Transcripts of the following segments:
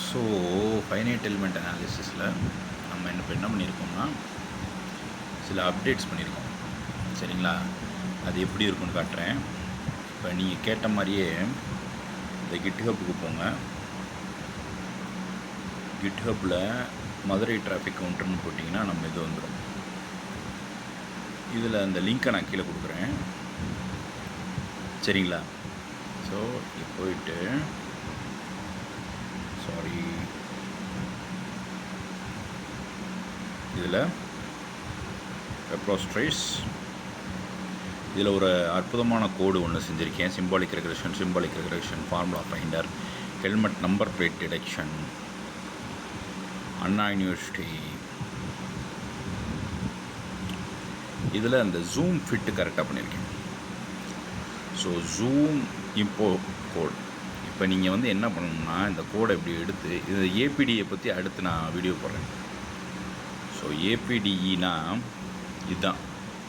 So finite element அனாலிசிஸில் நம்ம என்ன பண்ணியிருக்கோம்னா சில அப்டேட்ஸ் பண்ணியிருக்கோம். சரிங்களா? அது எப்படி இருக்குன்னு காட்டுறேன். இப்போ நீங்கள் கேட்ட மாதிரியே இந்த கிட்ஹப்புக்கு போங்க. கிட்ஹப்பில் மதுரை டிராஃபிக் கவுண்டர்னு போட்டிங்கன்னா நம்ம இது வந்துடும். இதில் அந்த லிங்க்கை நான் கீழே கொடுக்குறேன். சரிங்களா? ஸோ போயிட்டு இதில் ரெப்ரோஸ்ட்ரைஸ் இதில் ஒரு அற்புதமான கோடு ஒன்று செஞ்சுருக்கேன். Symbolic regression, formula finder, helmet number plate detection, Anna University. இதில் அந்த ஜூம் ஃபிட்டு கரெக்டாக பண்ணியிருக்கேன். So zoom import code. இப்போ நீங்கள் என்ன பண்ணணும்னா இந்த கோடை இப்படி எடுத்து இது ஏபிடியை பற்றி அடுத்து நான் வீடியோ போடுறேன். ஸோ ஏபிடிஇனா இதுதான்,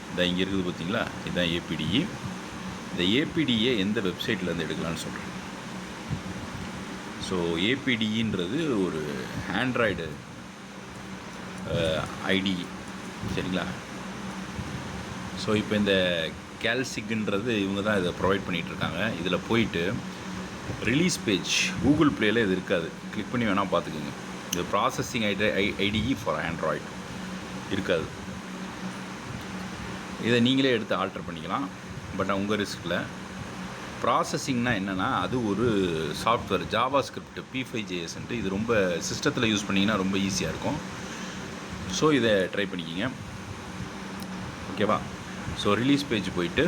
இதான் இங்கே இருக்குது பார்த்தீங்களா, இதுதான் ஏபிடிஇ. இந்த ஏபிடியை எந்த வெப்சைட்லேருந்து எடுக்கலான்னு சொல்கிறேன். ஸோ ஏபிடிஇன்றது ஒரு ஆண்ட்ராய்டு ஐடி. சரிங்களா? ஸோ இப்போ இந்த கேல்சிக்ன்றது இவங்க தான் இதை ப்ரொவைட் பண்ணிகிட்ருக்காங்க. இதில் போயிட்டு ரிலீஸ் பேஜ் கூகுள் ப்ளேயில் இது இருக்காது, கிளிக் பண்ணி வேணால் பார்த்துக்குங்க. இது ப்ராசஸிங் ஐடிஇ ஃபார் ஆண்ட்ராய்டு இருக்காது. இதை நீங்களே எடுத்து ஆல்டர் பண்ணிக்கலாம், பட் உங்கள் ரிஸ்கில். ப்ராசஸிங்னா என்னென்னா அது ஒரு சாஃப்ட்வேர், ஜாவா ஸ்கிரிப்ட் P5JSன்ட்டு. இது ரொம்ப சிஸ்டத்தில் யூஸ் பண்ணிங்கன்னா ரொம்ப ஈஸியாக இருக்கும். ஸோ இதை ட்ரை பண்ணிக்கிங்க. ஓகேவா? ஸோ ரிலீஸ் பேஜ் போயிட்டு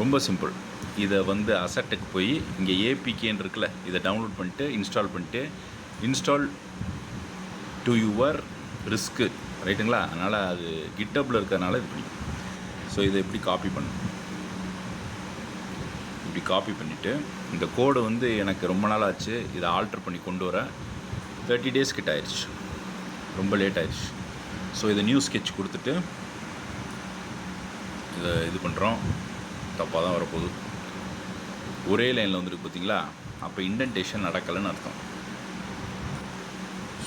ரொம்ப சிம்பிள். இதை அசட்டுக்கு போய் இங்கே ஏபிகேன்னு இருக்குல்ல, இதை டவுன்லோட் பண்ணிட்டு இன்ஸ்டால் பண்ணிட்டு இன்ஸ்டால் டு யுவர் ரிஸ்க்கு. ரைட்டுங்களா? அதனால் அது கிட்டப்பில் இருக்கிறதுனால இது பண்ணி. ஸோ இதை எப்படி காப்பி பண்ணணும், இப்படி காப்பி பண்ணிவிட்டு இந்த கோடு எனக்கு ரொம்ப நாள் ஆச்சு இதை ஆல்டர் பண்ணி கொண்டு வர. 30 days கிட்ட ஆயிடுச்சு, ரொம்ப லேட் ஆயிடுச்சு. ஸோ இதை நியூ ஸ்கெட்ச் கொடுத்துட்டு இதை இது பண்ணுறோம். தப்பாக தான் வரப்போகுது. ஒரே லைனில் வந்துருக்கு பார்த்தீங்களா, அப்போ இண்டென்டேஷன் நடக்கலைன்னு அர்த்தம்.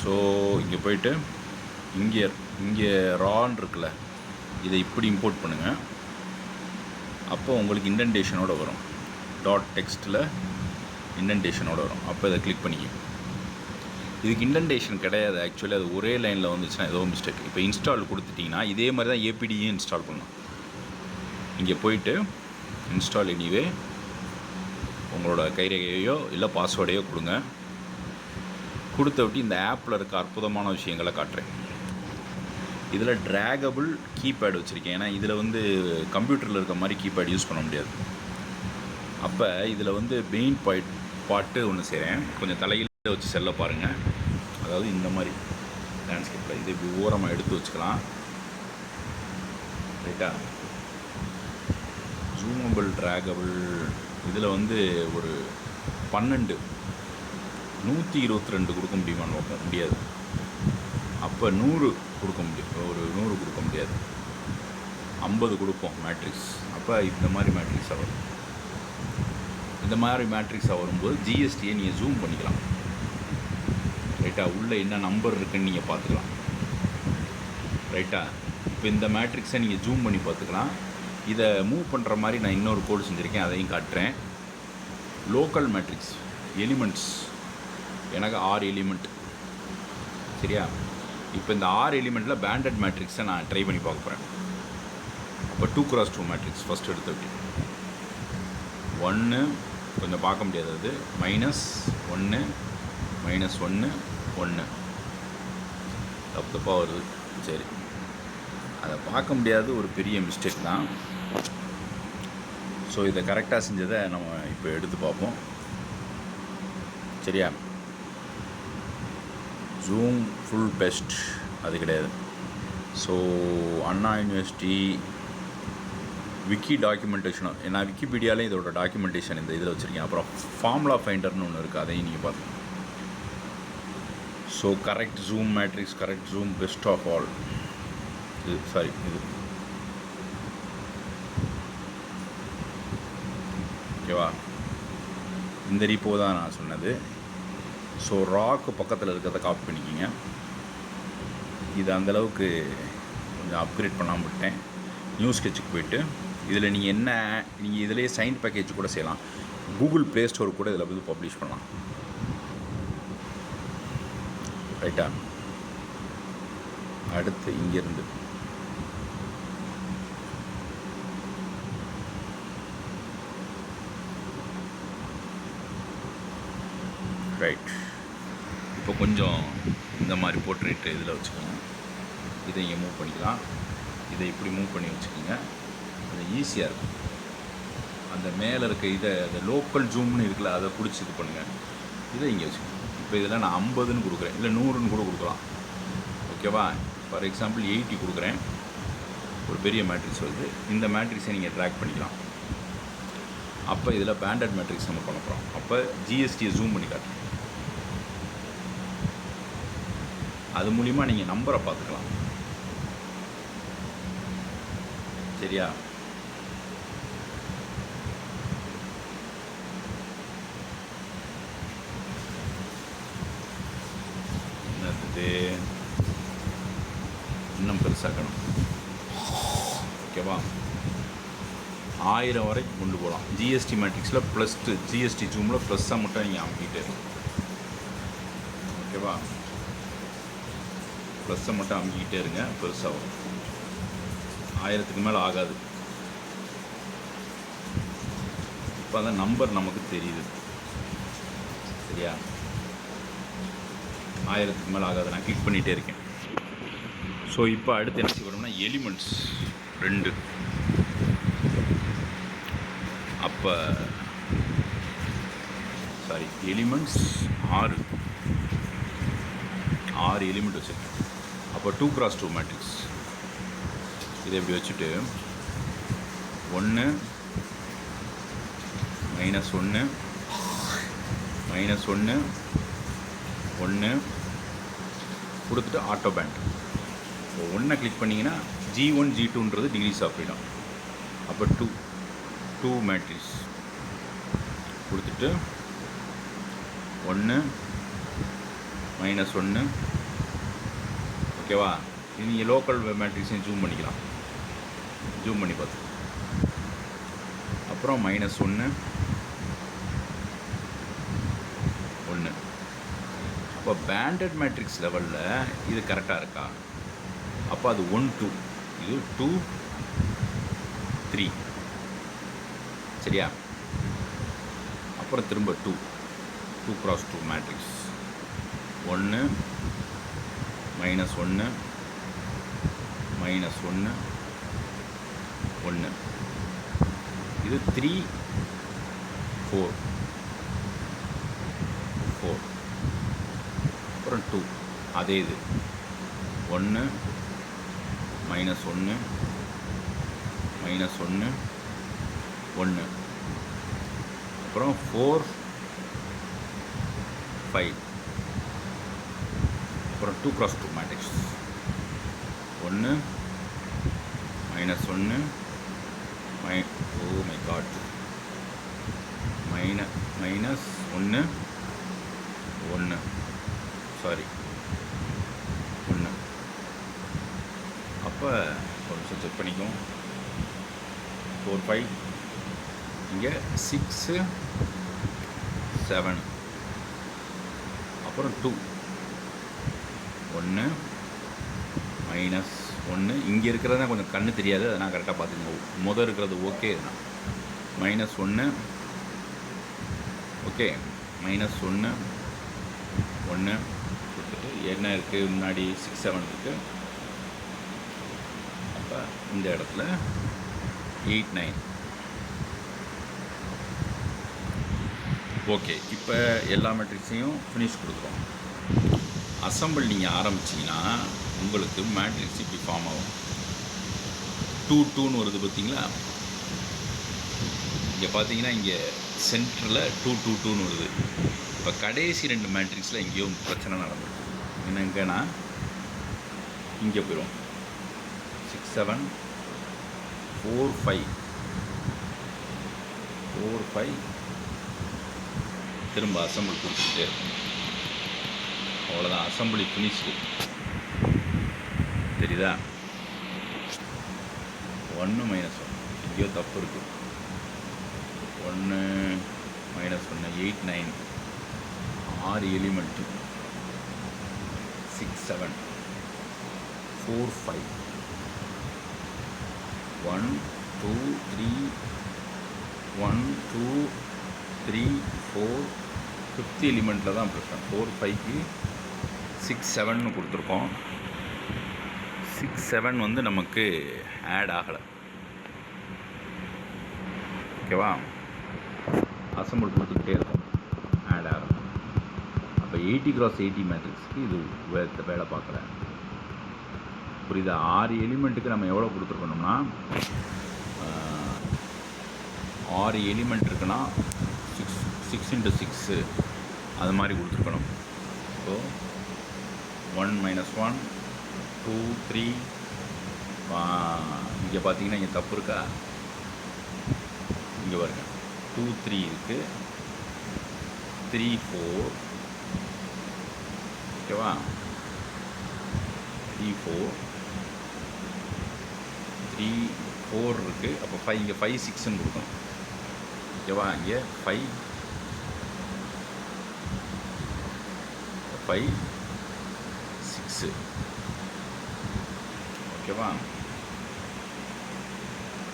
ஸோ இங்கே போயிட்டு இங்கே ரான் இருக்குல்ல, இதை இப்படி இம்போர்ட் பண்ணுங்கள். அப்போ உங்களுக்கு இண்டென்டேஷனோடு வரும், டாட் டெக்ஸ்ட்டில் இண்டென்டேஷனோடு வரும். அப்போ இதை கிளிக் பண்ணிக்க. இதுக்கு இண்டென்டேஷன் கிடையாது ஆக்சுவலி, அது ஒரே லைனில் வந்துச்சுன்னா ஏதோ மிஸ்டேக். இப்போ இன்ஸ்டால் கொடுத்துட்டிங்கன்னா இதே மாதிரி தான் ஏபிடியும் இன்ஸ்டால் பண்ணணும். இங்கே போயிட்டு இன்ஸ்டால் எனிவே உங்களோட கைரேகையோ இல்லை பாஸ்வேர்டையோ கொடுங்க. கொடுத்த விட்டு இந்த ஆப்பில் இருக்க அற்புதமான விஷயங்களை காட்டுறேன். இதில் ட்ராகபிள் கீபேட் வச்சுருக்கேன். ஏன்னா இதில் கம்ப்யூட்டரில் இருக்க மாதிரி கீபேட் யூஸ் பண்ண முடியாது. அப்போ இதில் மெயின் பாட்டு ஒன்று செய்கிறேன். கொஞ்சம் தலையில் வச்சு செல்ல பாருங்கள். அதாவது இந்த மாதிரி லேண்ட்ஸ்கேப்பில் இதை இப்படி ஓரமாக எடுத்து வச்சுக்கலாம். ரைட்டா? ஜூமபிள் ட்ராகபிள் இதில் ஒரு 12 122 கொடுக்க முடியுமான்னு பார்ப்போம். முடியாது. அப்போ 100 கொடுக்க முடியும், ஒரு 100 கொடுக்க முடியாது. 50 கொடுப்போம் மேட்ரிக்ஸ். அப்போ இந்த மாதிரி மேட்ரிக்ஸாக வரும். இந்த மாதிரி மேட்ரிக்ஸாக வரும்போது ஜிஎஸ்டியை நீங்கள் ஜூம் பண்ணிக்கலாம். ரைட்டா? உள்ளே என்ன நம்பர் இருக்குன்னு நீங்கள் பார்த்துக்கலாம். ரைட்டா? இப்போ இந்த மேட்ரிக்ஸை நீங்கள் ஜூம் பண்ணி பார்த்துக்கலாம். இதை மூவ் பண்ணுற மாதிரி நான் இன்னொரு கோடு செஞ்சுருக்கேன், அதையும் காட்டுறேன். லோக்கல் மேட்ரிக்ஸ் எலிமெண்ட்ஸ் எனக்கு 6 எலிமெண்ட். சரியா? இப்போ இந்த 6 எலிமெண்ட்டில் பேண்டட் மேட்ரிக்ஸை நான் ட்ரை பண்ணி பார்க்க போகிறேன். அப்போ 2x2 மேட்ரிக்ஸ் ஃபஸ்ட் எடுத்து விட்டு 1 கொஞ்சம் பார்க்க முடியாது, அது -1 -1 1 தப்பாக வருது. சரி, அதை பார்க்க முடியாது, ஒரு பெரிய மிஸ்டேக் தான். ஸோ இதை கரெக்டாக செஞ்சதை நம்ம இப்போ எடுத்து பார்ப்போம். சரியா? ஜூம் ஃபுல் பெஸ்ட் அது கிடையாது. ஸோ அண்ணா யூனிவர்சிட்டி விக்கி டாக்குமெண்டேஷனும், நான் விக்கிபீடியாவிலே இதோட டாக்குமெண்டேஷன் இந்த இதில் வச்சுருக்கேன். அப்புறம் ஃபார்முலா ஃபைண்டர்னு ஒன்று இருக்குது, அதையும் நீங்கள் பார்த்துக்கலாம். So correct zoom matrix, correct zoom best of all. இது ஓகேவா? இந்த ரீப்போ தான் நான் சொன்னது. ஸோ ராக்கு பக்கத்தில் இருக்கிறத காப்பி பண்ணிக்கிங்க. இது அந்தளவுக்கு கொஞ்சம் அப்கிரேட் பண்ணாமல் விட்டேன். நியூ ஸ்கெட்சுக்கு போய்ட்டு இதில் நீங்கள் இதிலே சைன் பேக்கேஜ் கூட செய்யலாம். கூகுள் ப்ளே ஸ்டோர் கூட இதில் வந்து பப்ளிஷ் பண்ணலாம். ரைட்டா? அடுத்து இங்கேருந்து ரைட். இப்போ கொஞ்சம் இந்த மாதிரி போர்ட்ரேட்டு இதில் வச்சுக்கோங்க. இதை இங்கே மூவ் பண்ணிக்கலாம். இதை இப்படி மூவ் பண்ணி வச்சுக்கோங்க. அது ஈஸியாக இருக்கும். அந்த மேலே இருக்க அந்த லோக்கல் ஜூம்னு இருக்குல்ல, அதை பிடிச்சி இது பண்ணுங்கள். இதை இங்கே வச்சுக்கோங்க. இப்போ இதில் நான் 50ன்னு கொடுக்குறேன், இல்லை 100ன்னு கூட கொடுக்கலாம். ஓகேவா? ஃபார் எக்ஸாம்பிள் 80 கொடுக்குறேன். ஒரு பெரிய மேட்ரிக்ஸ் வருது. இந்த மேட்ரிக்ஸை நீங்கள் ட்ராக் பண்ணிக்கலாம். அப்போ இதில் பேண்டட் மேட்ரிக்ஸ் நம்ம பண்ண போகிறோம். அப்போ ஜிஎஸ்டியை ஜூம் பண்ணி காட்டுறேன். அது மூலிமா நீங்கள் நம்பரை பார்த்துக்கலாம். சரியா? என்னது இன்னும் பெருசாக்கணும். ஓகேவா? 1000 வரைக்கும் கொண்டு போகலாம். ஜிஎஸ்டி மேட்ரிக்ஸில் +2 ஜிஎஸ்டி ஜூமில் ப்ளஸ்ஸாக மட்டும் நீங்கள் அமைக்கிட்டே இருக்கும். ஓகேவா? ப்ளஸ்ஸை மட்டும் அமைக்கிட்டே இருங்க, பெருசாக வரும். 1000க்கு மேலே ஆகாது. இப்போ அந்த நம்பர் நமக்கு தெரியுது. சரியா? 1000க்கு மேலே ஆகாது. நான் கிளிக் பண்ணிகிட்டே இருக்கேன். ஸோ இப்போ அடுத்து என்ன செய்யணும்னா எலிமெண்ட்ஸ் 2. அப்போ எலிமெண்ட்ஸ் 6 எலிமெண்ட் வச்சுருக்கேன். அப்போ 2x2 மேட்ரிக்ஸ் இதை எப்படி வச்சுட்டு 1 -1 -1 1 கொடுத்துட்டு ஆட்டோ பேண்ட். ஸோ 1 கிளிக் பண்ணிங்கன்னா G1 G2ன்றது டிகிரிஸ் ஆஃப் ஃப்ரீடம். அப்போ 2 மேட்ரிக்ஸ் கொடுத்துட்டு 1 -1. ஓகேவா? இது நீங்கள் லோக்கல் மேட்ரிக்ஸையும் ஜூம் பண்ணிக்கலாம். ஜூம் பண்ணி பார்த்து அப்புறம் -1 1. அப்போ பேண்டட் மேட்ரிக்ஸ் லெவலில் இது கரெக்டாக இருக்கா? அப்போ அது 1 2, இது 2 3. சரியா? அப்புறம் திரும்ப 2x2 மேட்ரிக்ஸ் 1 -1 -1 1. இது 3 4 4. அப்புறம் 2. அதே இது 1 -1 -1 1. அப்புறம் 4 5. அப்புறம் 2x2 matrix 1 -1 oh my god -1 1 sorry 1. அப்போ ஒரு நிமிஷம் செக் பண்ணிக்கும். 4 5. இங்கே 6 7. அப்புறம் 2 1 -1. இங்கே இருக்கிறது தான் கொஞ்சம் கண்ணு தெரியாது, அதை நான் கரெக்டாக பார்த்துக்கணும். முதல் இருக்கிறது ஓகே தான். -1 ஓகே. -1 1 கொடுத்துட்டு என்ன இருக்குது முன்னாடி 6 7 இருக்குது. அப்போ இந்த இடத்துல 8 9. ஓகே. இப்போ எல்லா மேட்ரிக்ஸையும் ஃபினிஷ் கொடுக்குறோம். அசம்பிள் நீங்கள் ஆரம்பிச்சிங்கன்னா உங்களுக்கு மேட்ரிக்ஸ் இப்படி ஃபார்ம் ஆகும். 2 2ன்னு வருது பார்த்தீங்களா? இங்கே பார்த்தீங்கன்னா இங்கே சென்டரில் 2 2 2ன்னு வருது. இப்போ கடைசி 2 மேட்ரிக்ஸில் எங்கேயோ பிரச்சனை நடந்துருக்கு. என்னங்கன்னா இங்கே போயிடும் 6 7 4 5 4 5. திரும்ப அசம்பிள் கொடுத்துட்டே இருக்கும். அவ்வளோதான், அசம்பிளி ஃபினிஷ்டு. தெரியுதா? 1 - 1 எங்கேயோ தப்பு இருக்குது. 1 - 1 8 9 6 எலிமெண்ட்டு 6 7 4 5 1 2 3 1 2 3 4 5th எலிமெண்ட்டில் தான் பிரச்சனை. 4 5க்கு 6 7ன்னு கொடுத்துருக்கோம். 6 7 வந்து நமக்கு ஆட் ஆகலை. ஓகேவா? அசம்பிள் கொடுத்துக்கிட்டே இருக்கும், ஆட் ஆகலை. அப்போ 80x80 மேட்ரிக்ஸுக்கு இது வேலை பார்க்கல. புரியுதா? 6 எலிமெண்ட்டுக்கு நம்ம எவ்வளோ கொடுத்துருக்கணும்னா 6 எலிமெண்ட் இருக்குன்னா 6 × 6 அது மாதிரி கொடுத்துருக்கணும். ஸோ 1 - 1 2 3 இங்கே பார்த்தீங்கன்னா இங்கே தப்பு இருக்கா? இங்கே பாருங்க 2 3 இருக்குது, 3 4. ஓகேவா? 3 4 3 4 இருக்குது. அப்போ 5 இங்கே 5 6ன்னு கொடுக்கணும். ஓகேவா? இங்கே 5 5 6. ஓகேவா?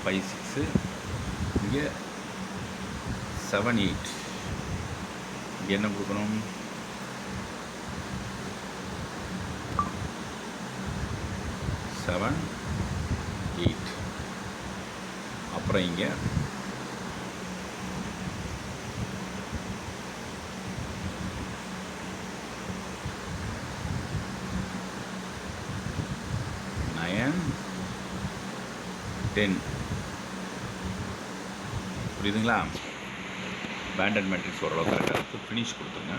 5 6 இங்கே 7 8. இங்கே என்ன கொடுக்கணும்? 7 8. அப்புறம் இங்கே 9 10. புரியுதுங்களா? பேண்டட் மேட்ரிக்ஸ் ஓரளவு கரெக்டாக இருக்குது. ஃபினிஷ் கொடுத்துருங்க.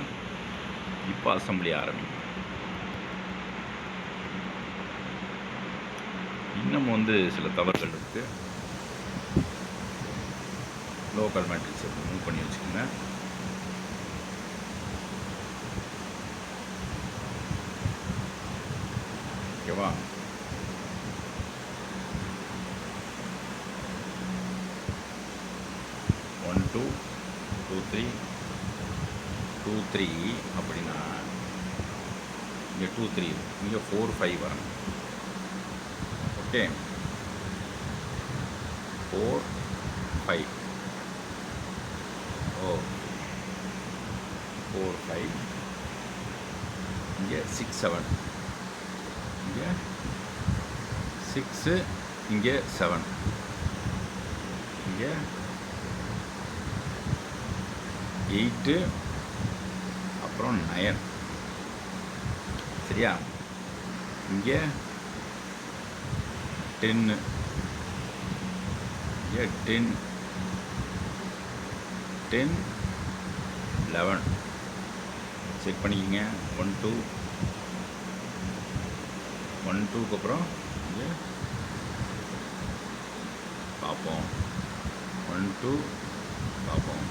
இப்போ அசம்பிளி ஆரம்பிக்கும். இன்னும் வந்து சில தவறுகள் இருக்குது. லோக்கல் மேட்ரிக்ஸை மூவ் பண்ணி வச்சுக்கோங்க. ஓகேவா? ஒன் டூ 2 3 2 3 அப்படின்னா இங்கே 2 3 இங்கே 4 5 வரணும். ஓகே, 4 5 ஓ 4 5 இங்கே 6 7 இங்கே 6 இங்கே 7 இங்கே 8 அப்புறம் 9. சரியா? இங்கே 10 இங்கே 10 10 11. செக் பண்ணிக்கிங்க. 1 2 1 2க்கு அப்புறம் இங்கே பார்ப்போம். 1 2 பார்ப்போம்.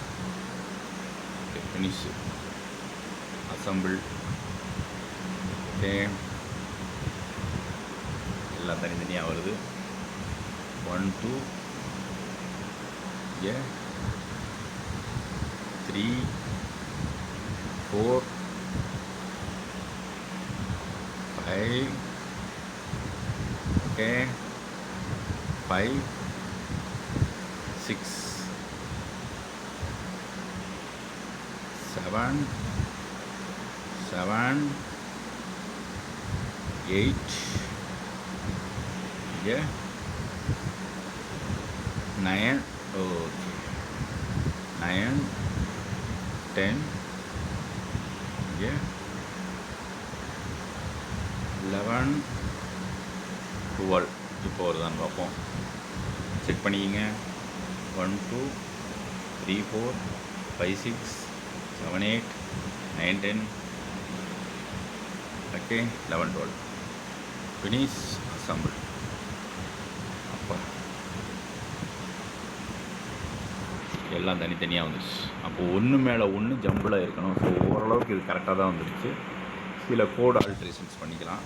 Finish assemble. ஓகே, எல்லாம் தனித்தனியாக வருது. 1 2 இங்கே 3 4 5. ஓகே, 5 6 7 7 8 இங்கே 9. ஓகே, 9 10 இங்கே 11 12. இப்போ வருதான்னு பார்ப்போம். செக் பண்ணிக்கிங்க. 1 2 3 4 5 6 7 8 9 10. ஓகே, 11 12. Finish assemble. அப்போ எல்லாம் தனித்தனியாக வந்துடுச்சு. அப்போது ஒன்று மேலே ஒன்று ஜம்பிளாக இருக்கணும். ஸோ ஓரளவுக்கு இது கரெக்டாக தான் வந்துடுச்சு. கீழே கோட் ஆல்ட்ரேஷன்ஸ் பண்ணிக்கலாம்.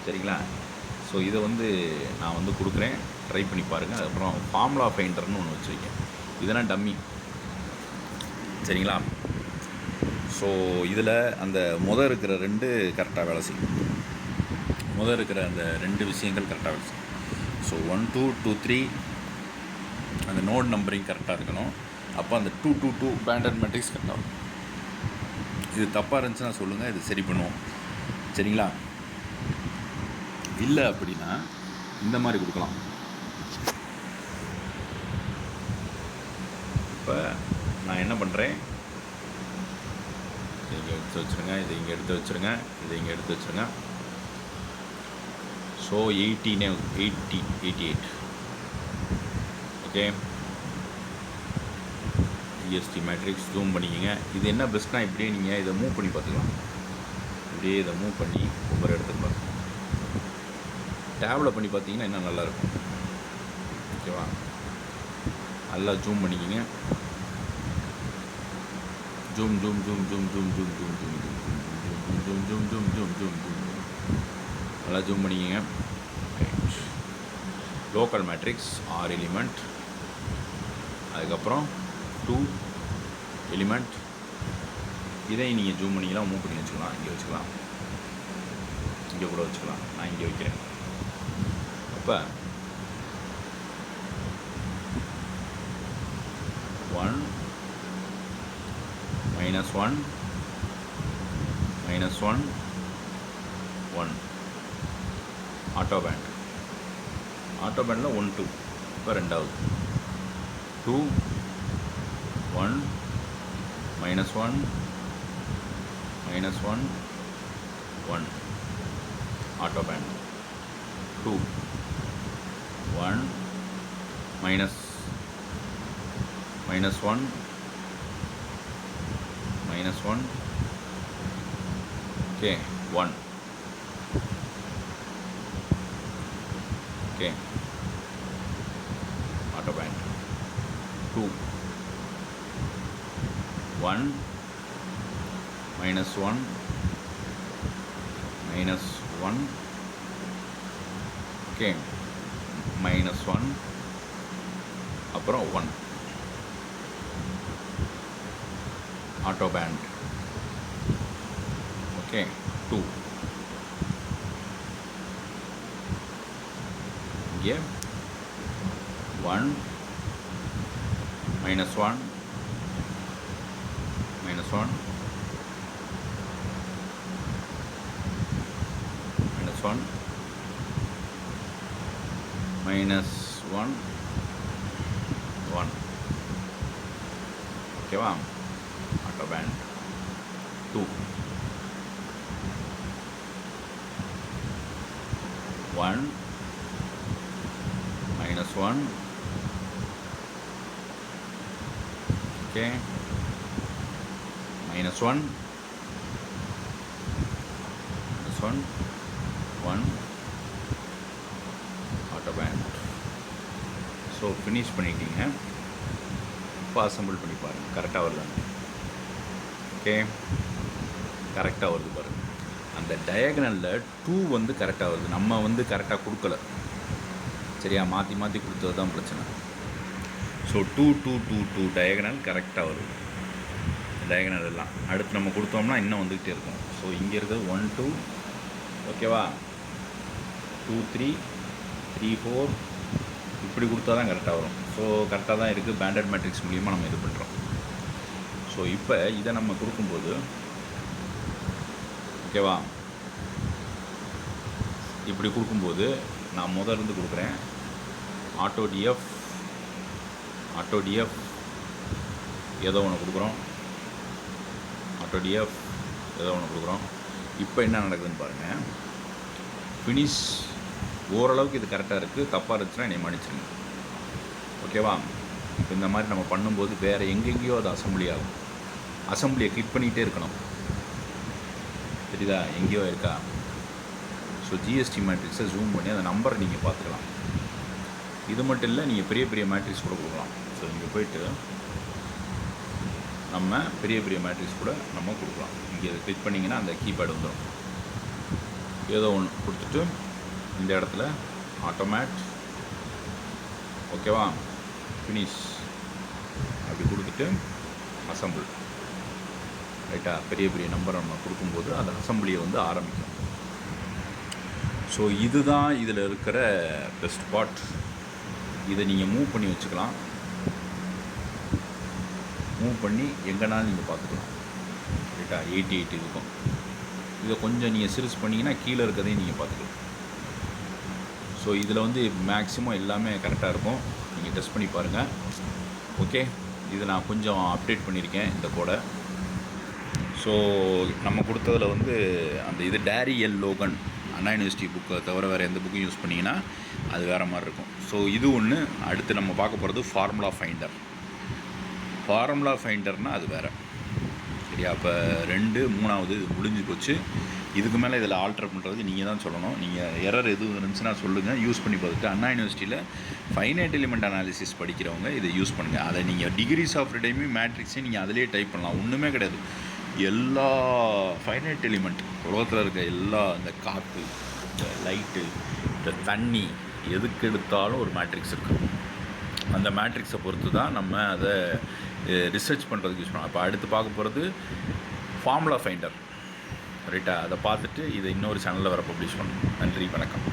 சரிங்களா? ஸோ இதை வந்து நான் வந்து கொடுக்குறேன், ட்ரை பண்ணி பாருங்கள். அதுக்கப்புறம் ஃபார்முலா ஃபைண்டர்னு ஒன்று வச்சுருக்கேன், இதெல்லாம் டம்மி. சரிங்களா? ஸோ இதில் அந்த இருக்கிற 2 கரெக்டாக வேலை செய்யும். இருக்கிற அந்த 2 விஷயங்கள் கரெக்டாக வேலை செய்யும். ஸோ 1 2 2 3 அந்த நோட் நம்பரிங் கரெக்டாக இருக்கணும். அப்போ அந்த 2 2 2 பேண்டட் மேட்ரிக்ஸ் கரெக்டாக இருக்கும். இது தப்பாக இருந்துச்சுன்னா சொல்லுங்கள், இது சரி பண்ணுவோம். சரிங்களா? இல்லை அப்படின்னா இந்த மாதிரி கொடுக்கலாம். இப்போ நான் என்ன பண்ணுறேன், இங்கே எடுத்து வச்சுருங்க, இதை இங்கே எடுத்து வச்சுருங்க, இதை இங்கே எடுத்து வச்சுருங்க. So 88 okay. GST matrix zoom பண்ணிக்கோங்க. இது என்ன பெஸ்ட்னா, இப்படியே நீங்கள் இதை மூவ் பண்ணி பார்த்துக்கலாம். இப்படியே இதை மூவ் பண்ணி ஒவ்வொரு இடத்துக்கு பார்த்துக்கலாம். டேபில் பண்ணி பார்த்தீங்கன்னா இன்னும் நல்லாயிருக்கும். ஓகேவா? நல்லா ஜூம் பண்ணிக்கோங்க. Zoom zoom zoom zoom zoom zoom zoom zoom zoom zoom zoom zoom zoom zoom zoom நல்லா ஜூம் பண்ணிக்கோங்க. லோக்கல் மேட்ரிக்ஸ் 6 எலிமெண்ட், அதுக்கப்புறம் 2 எலிமெண்ட். இதை நீங்கள் ஜூம் பண்ணிக்கலாம், மூவ் பண்ணி வச்சுக்கலாம். இங்கே வச்சுக்கலாம், இங்கே கூட வச்சுக்கலாம். நான் இங்கே வைக்கிறேன். அப்போ 1 -1 -1 1 ஆட்டோ பேண்டில் 1 2. இப்போ ரெண்டாவது 2 1 -1 -1 1 auto band. 2 1 -1 -1 okay 1 okay auto band. 2 1 -1 -1 okay -1 அப்புறம் 1 ஆட்டோ பேண்ட். ஓகே 2 இங்கே 1 -1 -1 -1 -1 1 ஓகேவா? Auto band. 2 1 -1 okay -1 1 auto band. So finish பண்ணிட்டீங்க. இப்போ அசம்பிள் பண்ணி பாருங்கள், கரெக்டாக வருதாங்க. ஓகே கரெக்டாக வருது பாருங்கள். அந்த டயகனலில் 2 வந்து கரெக்டாக வருது. நம்ம வந்து கரெக்டாக கொடுக்கல, சரியா? மாற்றி மாற்றி கொடுத்தது தான் பிரச்சனை. ஸோ 2 2 2 2 டயகனல் கரெக்டாக வருது. டயகனல் எல்லாம் அடுத்து நம்ம கொடுத்தோம்னா இன்னும் வந்துக்கிட்டே இருக்கும். ஸோ இங்கே இருக்கிறது 1 2 ஓகேவா, 2 3 3 4 இப்படி கொடுத்தா தான் கரெக்டாக வரும். ஸோ கரெக்டாக தான் இருக்குது. பேண்டட் மேட்ரிக்ஸ் மூலிமா நம்ம இது பண்ணுறோம். ஸோ இப்போ இதை நம்ம கொடுக்கும்போது ஓகேவா, இப்படி கொடுக்கும்போது நான் முதல்ல கொடுக்குறேன். ஆட்டோ டிஎஃப் ஏதோ ஒன்று கொடுக்குறோம். இப்போ என்ன நடக்குதுன்னு பாருங்கள். ஃபினிஷ் ஓரளவுக்கு இது கரெக்டாக இருக்குது. தப்பாக இருந்துச்சுன்னா என்னை மன்னிச்சிருங்க. ஓகேவா? இப்போ இந்த மாதிரி நம்ம பண்ணும்போது வேறு எங்கெங்கேயோ அது அசம்பிளி ஆகும். அசம்பிளியை கிளிக் பண்ணிகிட்டே இருக்கணும். தெரியுதா? எங்கேயோ இருக்கா? ஸோ ஜிஎஸ்டி மேட்ரிக்ஸை ஜூம் பண்ணி அந்த நம்பரை நீங்கள் பார்த்துக்கலாம். இது மட்டும் இல்லை, நீங்கள் பெரிய பெரிய மேட்ரிக்ஸ் கூட கொடுக்கலாம். ஸோ இங்கே போய்ட்டு நம்ம பெரிய பெரிய மேட்ரிக்ஸ் கூட நம்ம கொடுக்கலாம். இங்கே இதை கிளிக் பண்ணிங்கன்னா அந்த கீபேட் வந்துடும். ஏதோ ஒன்று கொடுத்துட்டு இந்த இடத்துல ஆட்டோமேட், ஓகேவா, ஃபினிஷ் அப்படி கொடுத்துட்டு அசம்பிள். ரைட்டா, பெரிய பெரிய நம்பர் நம்ம கொடுக்கும்போது அந்த அசம்பிளியை வந்து ஆரம்பிக்கும். ஸோ இதுதான் இதில் இருக்கிற பெஸ்ட் பார்ட். இதை நீங்கள் மூவ் பண்ணி வச்சுக்கலாம். மூவ் பண்ணி எங்கேனாலும் நீங்கள் பார்த்துக்கலாம். ரைட்டா, 88 இருக்கும். இதை கொஞ்சம் நீங்கள் சிறுசு பண்ணிங்கன்னா கீழே இருக்கிறதையும் நீங்கள் பார்த்துக்கலாம். ஸோ இதில் வந்து மேக்ஸிமம் எல்லாமே கரெக்டாக இருக்கும். நீங்கள் டெஸ்ட் பண்ணி பாருங்கள். ஓகே, இதை நான் கொஞ்சம் அப்டேட் பண்ணியிருக்கேன் இந்த கோடை. ஸோ நம்ம கொடுத்ததில் வந்து அந்த இது டேரி எல் லோகன் அண்ணா யூனிவர்சிட்டி புக்கை தவிர வேறு எந்த புக்கும் யூஸ் பண்ணிங்கன்னா அது வேறு மாதிரி இருக்கும். ஸோ இது ஒன்று. அடுத்து நம்ம பார்க்க போகிறது ஃபார்முலா ஃபைண்டர். ஃபார்முலா ஃபைண்டர்னால் அது வேறு. சரியா, அப்போ 2 3வது இது முடிஞ்சு போச்சு. இதுக்கு மேலே இதில் ஆல்டர் பண்ணுறது நீங்கள் தான் சொல்லணும். நீங்கள் எரர் எதுவும் இருந்துச்சுன்னா சொல்லுங்கள், யூஸ் பண்ணி பார்த்துட்டு. அண்ணா யூனிவர்சிட்டியில் ஃபைனைட் எலிமெண்ட் அனாலிசிஸ் படிக்கிறவங்க இதை யூஸ் பண்ணுங்கள். அதை நீங்கள் டிகிரிஸ் ஆஃப் ஃப்ரீடமையும் மேட்ரிக்ஸையும் நீங்கள் அதிலே டைப் பண்ணலாம். ஒன்றுமே கிடையாது. எல்லா ஃபைனைட் எலிமெண்ட் உலகத்தில் இருக்க எல்லா, இந்த காற்று, இந்த லைட்டு, இந்த தண்ணி, எதுக்கு எடுத்தாலும் ஒரு மேட்ரிக்ஸ் இருக்குது. அந்த மேட்ரிக்ஸை பொறுத்து தான் நம்ம அதை ரிசர்ச் பண்ணுறதுக்கு யூஸ் பண்ணலாம். அப்போ அடுத்து பார்க்க போகிறது ஃபார்முலா ஃபைண்டர். ரைட்டா, அதை பார்த்துட்டு இதை இன்னொரு சேனலில் வர பப்ளிஷ் பண்ணணும். நன்றி, வணக்கம்.